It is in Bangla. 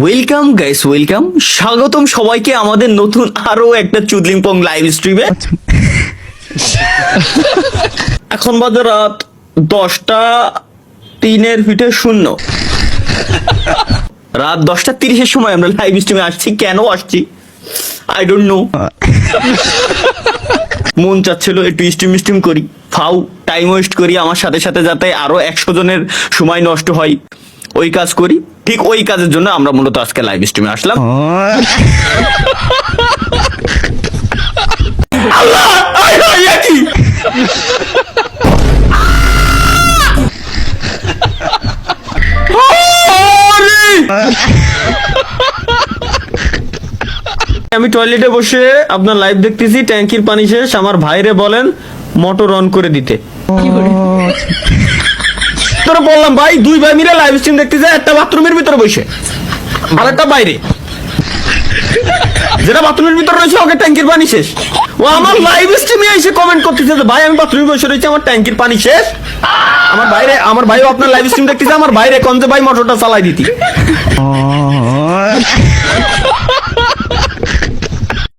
ওয়েলকাম গাইস, ওয়েলকাম, স্বাগতম সবাইকে আমাদের নতুন আরো একটা চুদলিংপং লাইভ স্ট্রিমে। এখন বাজে রাত 10:03 রাত 10:30 সময় আমরা লাইভ স্ট্রিমে আসছি। কেন আসছি আই ডোন্ট নো। মন চাচ্ছিল একটু স্ট্রিম করি, ফাউ টাইম ওয়েস্ট করি আমার সাথে সাথে, যাতে আরো 100 জনের সময় নষ্ট হয়, ওই কাজ করি। ঠিক ওই কাজের জন্য আমরা মূলত আজকে লাইভ স্ট্রিমে আসলাম। আল্লাহ, কি আমি টয়লেটে বসে আপনার লাইভ দেখতেছি, ট্যাঙ্কির পানি শেষ। আমার ভাইরে বলেন মোটর অন করে দিতে। তোরা বললাম ভাই, দুই ভাই মিলে লাইভ স্ট্রিম দেখতেছে, একটা বাথরুমের ভিতরে বসে আর একটা বাইরে। যেটা বাথরুমের ভিতরে রয়েছে ওকে ট্যাঙ্কির পানি শেষ। ও আমার লাইভ স্ট্রিমে এসে কমেন্ট করতেছে যে ভাই আমি বাথরুমে বসে রয়েছি, আমার ট্যাঙ্কির পানি শেষ। আমার ভাইও আপনার লাইভ স্ট্রিম দেখতেছে, আমার বাইরে কোন যে ভাই মোটরটা চালাই দিতি।